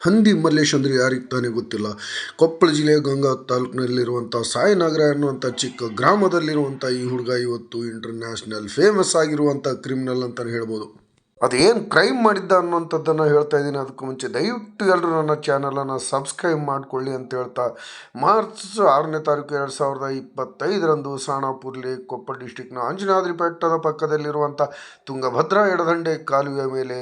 ಹಂದಿ ಮಲ್ಲೇಶ್ ಅಂದರೆ ಯಾರಿಗೆ ತಾನೇ ಗೊತ್ತಿಲ್ಲ. ಕೊಪ್ಪಳ ಜಿಲ್ಲೆಯ ಗಂಗಾ ತಾಲೂಕಿನಲ್ಲಿರುವಂಥ ಸಾಯಿನಗರ ಎನ್ನುವಂಥ ಚಿಕ್ಕ ಗ್ರಾಮದಲ್ಲಿರುವಂಥ ಈ ಹುಡುಗ ಇವತ್ತು ಇಂಟರ್ನ್ಯಾಷನಲ್ ಫೇಮಸ್ ಆಗಿರುವಂಥ ಕ್ರಿಮಿನಲ್ ಅಂತಲೇ ಹೇಳ್ಬೋದು. ಅದೇನು ಕ್ರೈಮ್ ಮಾಡಿದ್ದ ಅನ್ನುವಂಥದ್ದನ್ನು ಹೇಳ್ತಾ ಇದ್ದೀನಿ. ಅದಕ್ಕೂ ಮುಂಚೆ ದಯವಿಟ್ಟು ಎಲ್ಲರೂ ನನ್ನ ಚಾನಲನ್ನು ಸಬ್ಸ್ಕ್ರೈಬ್ ಮಾಡಿಕೊಳ್ಳಿ ಅಂತ ಹೇಳ್ತಾ, ಮಾರ್ಚ್ 6ನೇ ತಾರೀಕು 2025ರಂದು ಸಾಣಾಪುರ್ಲಿ ಕೊಪ್ಪಳ ಡಿಸ್ಟಿಕ್ನ ಅಂಜನಾದ್ರಿ ಬೆಟ್ಟದ ಪಕ್ಕದಲ್ಲಿರುವಂಥ ತುಂಗಭದ್ರಾ ಎಡದಂಡೆ ಕಾಲುವೆ ಮೇಲೆ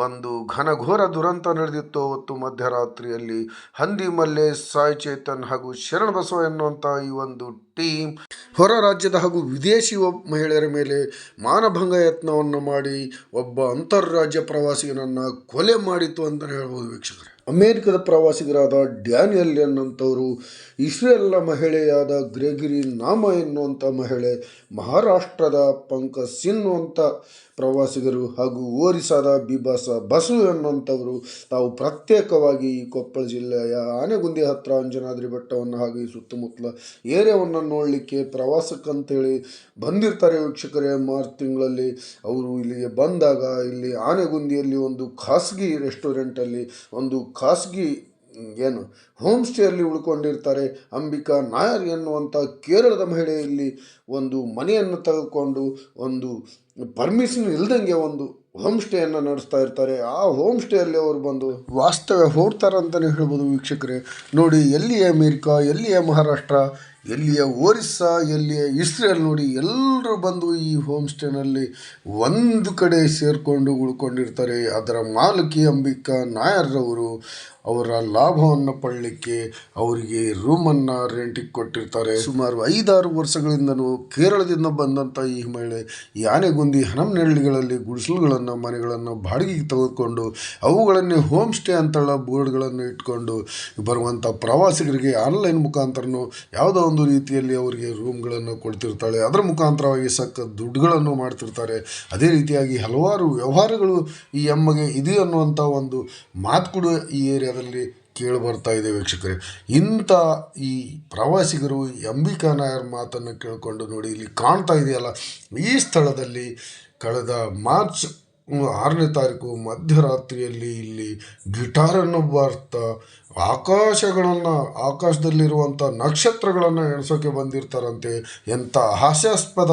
ಒಂದು ಘನಘೋರ ದುರಂತ ನಡೆದಿತ್ತು. ಅವತ್ತು ಮಧ್ಯರಾತ್ರಿಯಲ್ಲಿ ಹಂದಿ ಮಲ್ಲೇಶ್, ಸಾಯಿ ಚೇತನ್ ಹಾಗೂ ಶರಣ್ ಬಸವ ಎನ್ನುವಂಥ ಈ ಒಂದು ಟೀಮ್ ಹೊರ ರಾಜ್ಯದ ಹಾಗೂ ವಿದೇಶಿ ಮಹಿಳೆಯರ ಮೇಲೆ ಮಾನಭಂಗ ಯತ್ನವನ್ನು ಮಾಡಿ ಒಬ್ಬ ಅಂತಾರಾಜ್ಯ ಪ್ರವಾಸಿಗನನ್ನು ಕೊಲೆ ಮಾಡಿತು ಅಂತಲೇ ಹೇಳ್ಬೋದು ವೀಕ್ಷಕರೇ. ಅಮೇರಿಕದ ಪ್ರವಾಸಿಗರಾದ ಡ್ಯಾನಿಯಲ್ ಎನ್ನುವಂಥವರು, ಇಸ್ರೇಲ್ನ ಮಹಿಳೆಯಾದ ಗ್ರೆಗರಿ ನಾಮ ಎನ್ನುವಂಥ ಮಹಿಳೆ, ಮಹಾರಾಷ್ಟ್ರದ ಪಂಕಜ್ ಎನ್ನುವಂಥ ಪ್ರವಾಸಿಗರು ಹಾಗೂ ಒರಿಸ್ಸಾದ ಬಿಬಾಸ ಬಸು ಎನ್ನುವಂಥವರು ತಾವು ಪ್ರತ್ಯೇಕವಾಗಿ ಈ ಕೊಪ್ಪಳ ಜಿಲ್ಲೆಯ ಆನೆಗುಂದಿ ಹತ್ತಿರ ಅಂಜನಾದ್ರಿ ಬೆಟ್ಟವನ್ನು ಹಾಗೂ ಈ ಸುತ್ತಮುತ್ತಲ ಏರಿಯಾವನ್ನು ನೋಡಲಿಕ್ಕೆ ಪ್ರವಾಸಕ್ಕಂತೇಳಿ ಬಂದಿರ್ತಾರೆ ವೀಕ್ಷಕರೇ. ಮಾರ್ಚ್ ತಿಂಗಳಲ್ಲಿ ಅವರು ಇಲ್ಲಿಗೆ ಬಂದಾಗ ಇಲ್ಲಿ ಆನೆಗುಂದಿಯಲ್ಲಿ ಒಂದು ಖಾಸಗಿ ರೆಸ್ಟೋರೆಂಟಲ್ಲಿ ಒಂದು ಖಾಸಗಿ ಹೋಮ್ ಸ್ಟೇಯಲ್ಲಿ ಉಳ್ಕೊಂಡಿರ್ತಾರೆ. ಅಂಬಿಕಾ ನಾಯರ್ ಎನ್ನುವಂಥ ಕೇರಳದ ಮಹಿಳೆ ಇಲ್ಲಿ ಒಂದು ಮನೆಯನ್ನು ತೆಗೆದುಕೊಂಡು ಒಂದು ಪರ್ಮಿಷನ್ ಇಲ್ದಂಗೆ ಒಂದು ಹೋಮ್ ಸ್ಟೇಯನ್ನು ನಡೆಸ್ತಾ ಇರ್ತಾರೆ. ಆ ಹೋಮ್ ಸ್ಟೇಯಲ್ಲಿ ಅವರು ಬಂದು ವಾಸ್ತವ್ಯ ಹೂಡ್ತಾರೆ ಅಂತಲೇ ಹೇಳ್ಬೋದು ವೀಕ್ಷಕರೇ. ನೋಡಿ, ಎಲ್ಲಿಯ ಅಮೇರಿಕಾ, ಎಲ್ಲಿಯ ಮಹಾರಾಷ್ಟ್ರ, ಎಲ್ಲಿಯ ಒರಿಸ್ಸಾ, ಎಲ್ಲಿಯ ಇಸ್ರೇಲ್, ನೋಡಿ ಎಲ್ಲರೂ ಬಂದು ಈ ಹೋಮ್ ಸ್ಟೇನಲ್ಲಿ ಒಂದು ಕಡೆ ಸೇರಿಕೊಂಡು ಉಳ್ಕೊಂಡಿರ್ತಾರೆ. ಅದರ ಮಾಲಕಿ ಅಂಬಿಕಾ ನಾಯರ್ರವರು ಅವರ ಲಾಭವನ್ನು ಪಡಲಿಕ್ಕೆ ಅವರಿಗೆ ರೂಮನ್ನು ರೆಂಟಿಗೆ ಕೊಟ್ಟಿರ್ತಾರೆ. ಸುಮಾರು 5-6 ವರ್ಷಗಳಿಂದಲೂ ಕೇರಳದಿಂದ ಬಂದಂಥ ಈ ಮಹಿಳೆ ಈ ಆನೆಗುಂದಿ ಹನಮನೆಹಳ್ಳಿಗಳಲ್ಲಿ ಗುಡಿಸಲುಗಳನ್ನು, ಮನೆಗಳನ್ನು ಬಾಡಿಗೆಗೆ ತೆಗೆದುಕೊಂಡು ಅವುಗಳನ್ನೇ ಹೋಮ್ ಸ್ಟೇ ಅಂತೇಳ ಬೋರ್ಡ್ಗಳನ್ನು ಇಟ್ಕೊಂಡು ಬರುವಂಥ ಪ್ರವಾಸಿಗರಿಗೆ ಆನ್ಲೈನ್ ಮುಖಾಂತರನೂ ಯಾವುದೋ ಒಂದು ರೀತಿಯಲ್ಲಿ ಅವರಿಗೆ ರೂಮ್ಗಳನ್ನು ಕೊಡ್ತಿರ್ತಾಳೆ. ಅದರ ಮುಖಾಂತರವಾಗಿ ಸಕ್ಕ ದುಡ್ಡುಗಳನ್ನು ಮಾಡ್ತಿರ್ತಾರೆ. ಅದೇ ರೀತಿಯಾಗಿ ಹಲವಾರು ವ್ಯವಹಾರಗಳು ಈ ಎಮ್ಮಗೆ ಇದೆ ಅನ್ನುವಂಥ ಒಂದು ಮಾತು ಕೂಡ ಈ ಏರಿಯಾದಲ್ಲಿ ಕೇಳಿ ಬರ್ತಾ ಇದೆ ವೀಕ್ಷಕರೇ. ಇಂಥ ಈ ಪ್ರವಾಸಿಗರು ಅಂಬಿಕಾ ನಾಯರ್ ಮಾತನ್ನು ಕೇಳಿಕೊಂಡು ನೋಡಿ, ಇಲ್ಲಿ ಕಾಣ್ತಾ ಇದೆಯಲ್ಲ, ಈ ಸ್ಥಳದಲ್ಲಿ ಕಳೆದ ಮಾರ್ಚ್ 6ನೇ ತಾರೀಕು ಮಧ್ಯರಾತ್ರಿಯಲ್ಲಿ ಇಲ್ಲಿ ಗಿಟಾರನ್ನು ಬಾರ್ತಾ ಆಕಾಶದಲ್ಲಿರುವಂಥ ನಕ್ಷತ್ರಗಳನ್ನು ಎಣಿಸೋಕೆ ಬಂದಿರ್ತಾರಂತೆ. ಎಂಥ ಹಾಸ್ಯಾಸ್ಪದ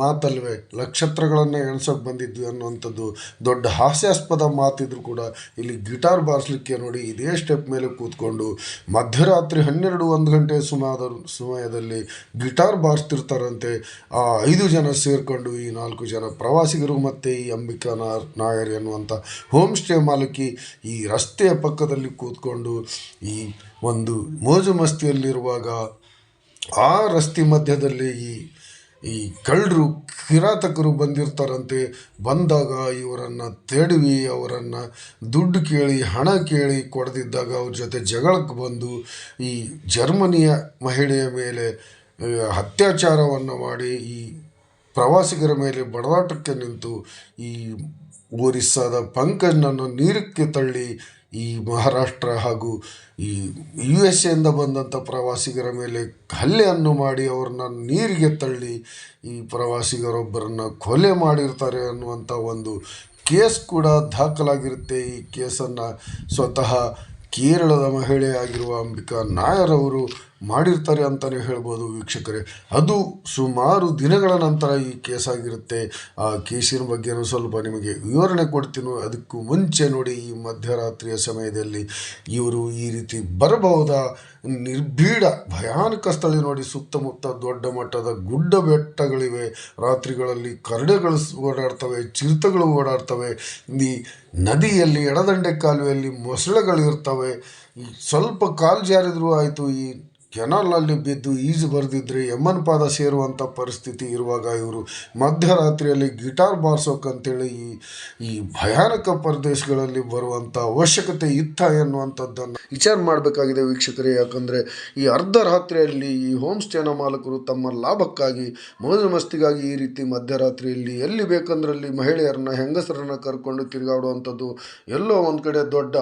ಮಾತಲ್ವೇ, ನಕ್ಷತ್ರಗಳನ್ನು ಎಣಿಸೋಕೆ ಬಂದಿದ್ವಿ ಅನ್ನುವಂಥದ್ದು ದೊಡ್ಡ ಹಾಸ್ಯಾಸ್ಪದ ಮಾತಿದ್ರು ಕೂಡ ಇಲ್ಲಿ ಗಿಟಾರ್ ಬಾರಿಸಲಿಕ್ಕೆ ನೋಡಿ ಇದೇ ಸ್ಟೆಪ್ ಮೇಲೆ ಕೂತ್ಕೊಂಡು ಮಧ್ಯರಾತ್ರಿ 12-1 ಗಂಟೆ ಸಮಯದಲ್ಲಿ ಗಿಟಾರ್ ಬಾರಿಸ್ತಿರ್ತಾರಂತೆ. ಆ 5 ಜನ ಸೇರಿಕೊಂಡು ಈ 4 ಜನ ಪ್ರವಾಸಿಗರು ಮತ್ತು ಈ ಅಂಬಿಕಾ ನಾಯರ್ ಎನ್ನುವಂಥ ಹೋಮ್ ಸ್ಟೇ ಮಾಲಕಿ ಈ ರಸ್ತೆಯ ಪಕ್ಕದಲ್ಲಿ ಕೂತ್ಕೊಂಡು ಈ ಒಂದು ಮೋಜು ಮಸ್ತಿಯಲ್ಲಿರುವಾಗ ಆ ರಸ್ತೆ ಮಧ್ಯದಲ್ಲಿ ಈ ಕಳ್ಳರು, ಕಿರಾತಕರು ಬಂದಿರ್ತಾರಂತೆ. ಬಂದಾಗ ಇವರನ್ನು ತೆಡವಿ ಅವರನ್ನು ದುಡ್ಡು ಕೇಳಿ, ಹಣ ಕೇಳಿ ಕೊಡದಿದ್ದಾಗ ಅವ್ರ ಜೊತೆ ಜಗಳಕ್ಕೆ ಬಂದು ಈ ಜರ್ಮನಿಯ ಮಹಿಳೆಯ ಮೇಲೆ ಅತ್ಯಾಚಾರವನ್ನು ಮಾಡಿ ಈ ಪ್ರವಾಸಿಗರ ಮೇಲೆ ಬಡದಾಟಕ್ಕೆ ನಿಂತು ಈ ಒರಿಸ್ಸಾದ ಪಂಕಜ್ನನ್ನು ನೀರಕ್ಕೆ ತಳ್ಳಿ ಈ ಮಹಾರಾಷ್ಟ್ರ ಹಾಗೂ ಈ USA ಬಂದಂಥ ಪ್ರವಾಸಿಗರ ಮೇಲೆ ಹಲ್ಲೆಯನ್ನು ಮಾಡಿ ಅವ್ರನ್ನ ನೀರಿಗೆ ತಳ್ಳಿ ಈ ಪ್ರವಾಸಿಗರೊಬ್ಬರನ್ನು ಕೊಲೆ ಮಾಡಿರ್ತಾರೆ ಅನ್ನುವಂಥ ಒಂದು ಕೇಸ್ ಕೂಡ ದಾಖಲಾಗಿರುತ್ತೆ. ಈ ಕೇಸನ್ನು ಸ್ವತಃ ಕೇರಳದ ಮಹಿಳೆಯಾಗಿರುವ ಅಂಬಿಕಾ ನಾಯರ್ ಅವರು ಮಾಡಿರ್ತಾರೆ ಅಂತಲೇ ಹೇಳ್ಬೋದು ವೀಕ್ಷಕರೇ. ಅದು ಸುಮಾರು ದಿನಗಳ ನಂತರ ಈ ಕೇಸಾಗಿರುತ್ತೆ. ಆ ಕೇಸಿನ ಬಗ್ಗೆನೂ ಸ್ವಲ್ಪ ನಿಮಗೆ ವಿವರಣೆ ಕೊಡ್ತೀನಿ. ಅದಕ್ಕೂ ಮುಂಚೆ ನೋಡಿ, ಈ ಮಧ್ಯರಾತ್ರಿಯ ಸಮಯದಲ್ಲಿ ಇವರು ಈ ರೀತಿ ಬರಬಹುದಾ? ನಿರ್ಭೀಡ ಭಯಾನಕ ಸ್ಥಳ ನೋಡಿ. ಸುತ್ತಮುತ್ತ ದೊಡ್ಡ ಮಟ್ಟದ ಗುಡ್ಡ ಬೆಟ್ಟಗಳಿವೆ. ರಾತ್ರಿಗಳಲ್ಲಿ ಕರಡೆಗಳು ಓಡಾಡ್ತವೆ, ಚಿರತೆಗಳು ಓಡಾಡ್ತವೆ. ಈ ನದಿಯಲ್ಲಿ ಎಡದಂಡೆ ಕಾಲುವೆಯಲ್ಲಿ ಮೊಸಳೆಗಳಿರ್ತವೆ. ಈ ಸ್ವಲ್ಪ ಕಾಲು ಜಾರಿದ್ರೂ ಆಯಿತು, ಈ ಕೆನಾಲ್ನಲ್ಲಿ ಬಿದ್ದು ಈಜು ಬರೆದಿದ್ರೆ ಯಮನ್ ಪಾದ ಸೇರುವಂಥ ಪರಿಸ್ಥಿತಿ ಇರುವಾಗ ಇವರು ಮಧ್ಯರಾತ್ರಿಯಲ್ಲಿ ಗಿಟಾರ್ ಬಾರಿಸೋಕಂತೇಳಿ ಈ ಭಯಾನಕ ಪ್ರದೇಶಗಳಲ್ಲಿ ಬರುವಂಥ ಅವಶ್ಯಕತೆ ಇತ್ತ ಎನ್ನುವಂಥದ್ದನ್ನು ವಿಚಾರ ಮಾಡಬೇಕಾಗಿದೆ ವೀಕ್ಷಕರೇ. ಯಾಕಂದರೆ ಈ ಅರ್ಧ ರಾತ್ರಿಯಲ್ಲಿ ಈ ಹೋಮ್ ಸ್ಟೇನ ಮಾಲಕರು ತಮ್ಮ ಲಾಭಕ್ಕಾಗಿ, ಮೋಜು ಮಸ್ತಿಗಾಗಿ ಈ ರೀತಿ ಮಧ್ಯರಾತ್ರಿಯಲ್ಲಿ ಎಲ್ಲಿ ಬೇಕಂದ್ರಲ್ಲಿ ಮಹಿಳೆಯರನ್ನ, ಹೆಂಗಸರನ್ನು ಕರ್ಕೊಂಡು ತಿರುಗಾಡುವಂಥದ್ದು ಎಲ್ಲೋ ಒಂದು ಕಡೆ ದೊಡ್ಡ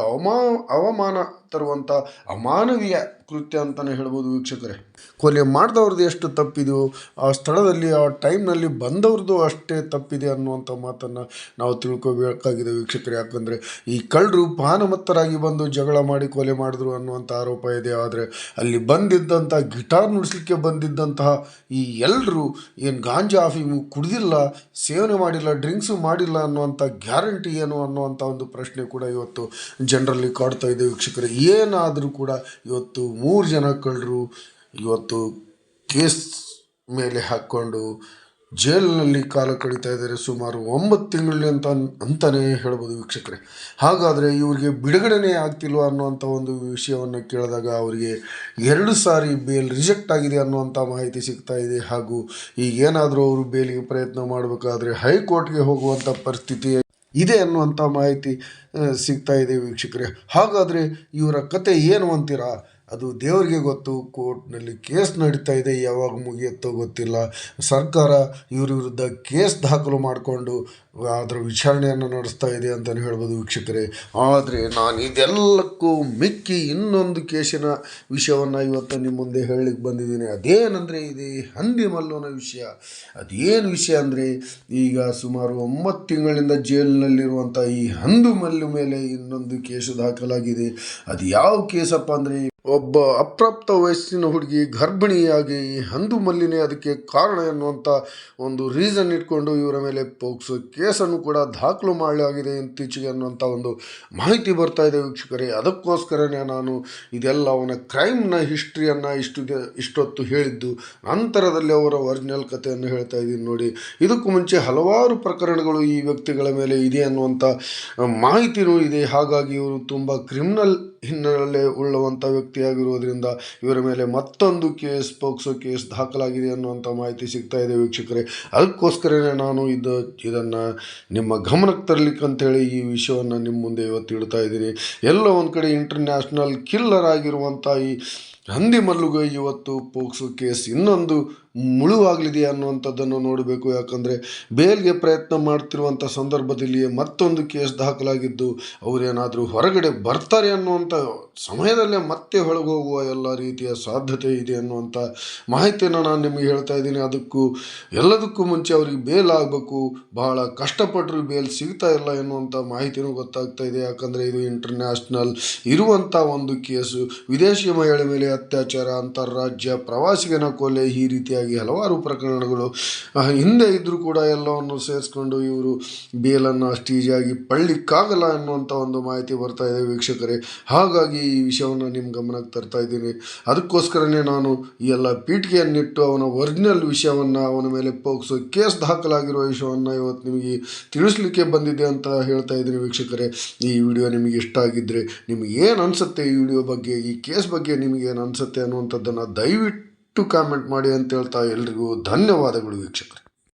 ಅವಮಾನ ತರುವಂಥ ಅಮಾನವೀಯ ಕೃತ್ಯ ಅಂತಲೇ ಹೇಳ್ಬೋದು ವೀಕ್ಷಕರೇ. ಕೊಲೆ ಮಾಡಿದವ್ರದ್ದು ಎಷ್ಟು ತಪ್ಪಿದೆಯೋ ಆ ಸ್ಥಳದಲ್ಲಿ ಆ ಟೈಮ್ನಲ್ಲಿ ಬಂದವ್ರದ್ದು ಅಷ್ಟೇ ತಪ್ಪಿದೆ ಅನ್ನುವಂಥ ಮಾತನ್ನು ನಾವು ತಿಳ್ಕೊಬೇಕಾಗಿದೆ ವೀಕ್ಷಕರೇ. ಯಾಕಂದರೆ ಈ ಕಳ್ಳರು ಪಾನಮತ್ತರಾಗಿ ಬಂದು ಜಗಳ ಮಾಡಿ ಕೊಲೆ ಮಾಡಿದ್ರು ಅನ್ನುವಂಥ ಆರೋಪ ಇದೆ. ಆದರೆ ಅಲ್ಲಿ ಬಂದಿದ್ದಂಥ ಗಿಟಾರ್ ನುಡಿಸ್ಲಿಕ್ಕೆ ಬಂದಿದ್ದಂತಹ ಈ ಎಲ್ಲರೂ ಏನು ಗಾಂಜಾ ಅಫೀಮು ಕುಡಿದಿಲ್ಲ, ಸೇವನೆ ಮಾಡಿಲ್ಲ, ಡ್ರಿಂಕ್ಸು ಮಾಡಿಲ್ಲ ಅನ್ನುವಂಥ ಗ್ಯಾರಂಟಿ ಏನು ಅನ್ನುವಂಥ ಒಂದು ಪ್ರಶ್ನೆ ಕೂಡ ಇವತ್ತು ಜನರಲ್ಲಿ ಕಾಡ್ತಾ ಇದೆ ವೀಕ್ಷಕರೇ. ಏನಾದರೂ ಕೂಡ ಇವತ್ತು 3 ಜನ ಕಳ್ಳರು ಇವತ್ತು ಕೇಸ್ ಮೇಲೆ ಹಾಕ್ಕೊಂಡು ಜೈಲಿನಲ್ಲಿ ಕಾಲ ಕಳೀತಾ ಇದ್ದಾರೆ ಸುಮಾರು 9 ತಿಂಗಳಲ್ಲಿ ಅಂತಲೇ ಹೇಳ್ಬೋದು ವೀಕ್ಷಕರೇ. ಹಾಗಾದರೆ ಇವರಿಗೆ ಬಿಡುಗಡೆನೇ ಆಗ್ತಿಲ್ವ ಅನ್ನುವಂಥ ಒಂದು ವಿಷಯವನ್ನು ಕೇಳಿದಾಗ ಅವರಿಗೆ 2 ಸಾರಿ ಬೇಲ್ ರಿಜೆಕ್ಟ್ ಆಗಿದೆ ಅನ್ನುವಂಥ ಮಾಹಿತಿ ಸಿಗ್ತಾ ಇದೆ. ಹಾಗೂ ಈಗೇನಾದರೂ ಅವರು ಬೇಲಿಗೆ ಪ್ರಯತ್ನ ಮಾಡಬೇಕಾದ್ರೆ ಹೈಕೋರ್ಟ್ಗೆ ಹೋಗುವಂಥ ಪರಿಸ್ಥಿತಿ ಇದೆ ಅನ್ನುವಂಥ ಮಾಹಿತಿ ಸಿಗ್ತಾ ಇದೆ ವೀಕ್ಷಕರೇ. ಹಾಗಾದರೆ ಇವರ ಕತೆ ಏನು ಅಂತೀರಾ? ಅದು ದೇವರಿಗೆ ಗೊತ್ತು. ಕೋರ್ಟ್ನಲ್ಲಿ ಕೇಸ್ ನಡೀತಾ ಇದೆ, ಯಾವಾಗ ಮುಗಿಯುತ್ತೋ ಗೊತ್ತಿಲ್ಲ. ಸರ್ಕಾರ ಇವ್ರ ವಿರುದ್ಧ ಕೇಸ್ ದಾಖಲು ಮಾಡಿಕೊಂಡು ಅದರ ವಿಚಾರಣೆಯನ್ನು ನಡೆಸ್ತಾ ಇದೆ ಅಂತಲೇ ಹೇಳ್ಬೋದು ವೀಕ್ಷಕರೇ. ಆದರೆ ನಾನು ಇದೆಲ್ಲಕ್ಕೂ ಮಿಕ್ಕಿ ಇನ್ನೊಂದು ಕೇಸಿನ ವಿಷಯವನ್ನು ಇವತ್ತು ನಿಮ್ಮ ಮುಂದೆ ಹೇಳಲಿಕ್ಕೆ ಬಂದಿದ್ದೀನಿ. ಅದೇನೆಂದರೆ ಇದು ಹಂದಿ ಮಲ್ಲುನ ವಿಷಯ. ಅದೇನು ವಿಷಯ ಅಂದರೆ, ಈಗ ಸುಮಾರು 9 ತಿಂಗಳಿಂದ ಜೈಲಿನಲ್ಲಿರುವಂಥ ಈ ಹಂದಿ ಮಲ್ಲು ಮೇಲೆ ಇನ್ನೊಂದು ಕೇಸು ದಾಖಲಾಗಿದೆ. ಅದು ಯಾವ ಕೇಸಪ್ಪ ಅಂದರೆ, ಒಬ್ಬ ಅಪ್ರಾಪ್ತ ವಯಸ್ಸಿನ ಹುಡುಗಿ ಗರ್ಭಿಣಿಯಾಗಿ ಈ ಹಂದಿ ಮಲ್ಲಿನೇ ಅದಕ್ಕೆ ಕಾರಣ ಎನ್ನುವಂಥ ಒಂದು ರೀಸನ್ ಇಟ್ಕೊಂಡು ಇವರ ಮೇಲೆ ಪೋಕ್ಸೋ ಕೇಸನ್ನು ಕೂಡ ದಾಖಲು ಮಾಡಲಾಗಿದೆ ಇತ್ತೀಚೆಗೆ ಅನ್ನುವಂಥ ಒಂದು ಮಾಹಿತಿ ಬರ್ತಾ ಇದೆ ವೀಕ್ಷಕರೇ. ಅದಕ್ಕೋಸ್ಕರನೇ ನಾನು ಇದೆಲ್ಲ ಅವನ ಕ್ರೈಮ್ನ ಹಿಸ್ಟ್ರಿಯನ್ನು ಇಷ್ಟೊತ್ತು ಹೇಳಿದ್ದು. ನಂತರದಲ್ಲಿ ಅವರ ಒರಿಜಿನಲ್ ಕಥೆಯನ್ನು ಹೇಳ್ತಾ ಇದ್ದೀನಿ ನೋಡಿ. ಇದಕ್ಕೂ ಮುಂಚೆ ಹಲವಾರು ಪ್ರಕರಣಗಳು ಈ ವ್ಯಕ್ತಿಗಳ ಮೇಲೆ ಇದೆ ಅನ್ನುವಂಥ ಮಾಹಿತಿಯೂ ಇದೆ. ಹಾಗಾಗಿ ಇವರು ತುಂಬ ಕ್ರಿಮಿನಲ್ ಹಿನ್ನೆಲೆ ಉಳ್ಳುವಂಥ ವ್ಯಕ್ತಿಯಾಗಿರುವುದರಿಂದ ಇವರ ಮೇಲೆ ಮತ್ತೊಂದು ಪೋಕ್ಸೋ ಕೇಸ್ ದಾಖಲಾಗಿದೆ ಅನ್ನುವಂಥ ಮಾಹಿತಿ ಸಿಗ್ತಾ ಇದೆ ವೀಕ್ಷಕರೇ. ಅದಕ್ಕೋಸ್ಕರನೇ ನಾನು ಇದನ್ನು ನಿಮ್ಮ ಗಮನಕ್ಕೆ ತರಲಿಕ್ಕೆ ಅಂತೇಳಿ ಈ ವಿಷಯವನ್ನು ನಿಮ್ಮ ಮುಂದೆ ಇವತ್ತು ಇಡ್ತಾ ಇದ್ದೀನಿ. ಎಲ್ಲ ಒಂದು ಕಡೆ ಇಂಟರ್ನ್ಯಾಷನಲ್ ಕಿಲ್ಲರ್ ಆಗಿರುವಂಥ ಈ ಹಂದಿ ಮಲ್ಲುಗೆ ಇವತ್ತು ಪೋಕ್ಸೋ ಕೇಸ್ ಇನ್ನೊಂದು ಮುಳುವಾಗಲಿದೆ ಅನ್ನುವಂಥದ್ದನ್ನು ನೋಡಬೇಕು. ಯಾಕಂದರೆ ಬೇಲ್ಗೆ ಪ್ರಯತ್ನ ಮಾಡ್ತಿರುವಂಥ ಸಂದರ್ಭದಲ್ಲಿಯೇ ಮತ್ತೊಂದು ಕೇಸ್ ದಾಖಲಾಗಿದ್ದು ಅವರೇನಾದರೂ ಹೊರಗಡೆ ಬರ್ತಾರೆ ಅನ್ನುವಂಥ ಸಮಯದಲ್ಲೇ ಮತ್ತೆ ಹೊರಗೋಗುವ ಎಲ್ಲ ರೀತಿಯ ಸಾಧ್ಯತೆ ಇದೆ ಅನ್ನುವಂಥ ಮಾಹಿತಿಯನ್ನು ನಾನು ನಿಮಗೆ ಹೇಳ್ತಾ ಇದ್ದೀನಿ. ಎಲ್ಲದಕ್ಕೂ ಮುಂಚೆ ಅವ್ರಿಗೆ ಬೇಲ್ ಆಗಬೇಕು, ಬಹಳ ಕಷ್ಟಪಟ್ಟರು ಬೇಲ್ ಸಿಗ್ತಾ ಇಲ್ಲ ಎನ್ನುವಂಥ ಮಾಹಿತಿನೂ ಗೊತ್ತಾಗ್ತಾ ಇದೆ. ಯಾಕಂದರೆ ಇದು ಇಂಟರ್ನ್ಯಾಷನಲ್ ಇರುವಂಥ ಒಂದು ಕೇಸು. ವಿದೇಶಿ ಮಹಿಳೆ ಮೇಲೆ ಅತ್ಯಾಚಾರ, ಅಂತಾರಾಜ್ಯ ಪ್ರವಾಸಿಗನ ಕೊಲೆ, ಈ ರೀತಿಯಾಗಿ ಹಲವಾರು ಪ್ರಕರಣಗಳು ಹಿಂದೆ ಇದ್ದರೂ ಕೂಡ ಎಲ್ಲವನ್ನು ಸೇರಿಸ್ಕೊಂಡು ಇವರು ಬೇಲನ್ನು ಅಷ್ಟು ಈಜಿಯಾಗಿ ಪಳ್ಳಿಕ್ಕಾಗಲ್ಲ ಅನ್ನುವಂಥ ಒಂದು ಮಾಹಿತಿ ಬರ್ತಾ ಇದೆ ವೀಕ್ಷಕರೇ. ಹಾಗಾಗಿ ಈ ವಿಷಯವನ್ನು ನಿಮ್ಮ ಗಮನಕ್ಕೆ ತರ್ತಾ ಇದ್ದೀನಿ. ಅದಕ್ಕೋಸ್ಕರನೇ ನಾನು ಈ ಎಲ್ಲ ಪೀಠಿಗೆಯನ್ನಿಟ್ಟು ಅವನ ಒರಿಜಿನಲ್ ವಿಷಯವನ್ನು, ಅವನ ಮೇಲೆ ಪೋಕ್ಸೋ ಕೇಸ್ ದಾಖಲಾಗಿರುವ ವಿಷಯವನ್ನು ಇವತ್ತು ನಿಮಗೆ ತಿಳಿಸ್ಲಿಕ್ಕೆ ಬಂದಿದೆ ಅಂತ ಹೇಳ್ತಾ ಇದ್ದೀನಿ ವೀಕ್ಷಕರೇ. ಈ ವಿಡಿಯೋ ನಿಮಗೆ ಇಷ್ಟ ಆಗಿದ್ದರೆ ನಿಮಗೆ ಏನು ಅನಿಸುತ್ತೆ ಈ ವಿಡಿಯೋ ಬಗ್ಗೆ, ಈ ಕೇಸ್ ಬಗ್ಗೆ ನಿಮಗೆ ಏನು ಅನಿಸುತ್ತೆ ಅನ್ನುವಂಥದ್ದನ್ನು ದಯವಿಟ್ಟು ಕಾಮೆಂಟ್ ಮಾಡಿ ಅಂತ ಹೇಳ್ತಾ ಎಲ್ರಿಗೂ ಧನ್ಯವಾದಗಳು ವೀಕ್ಷಕರೇ.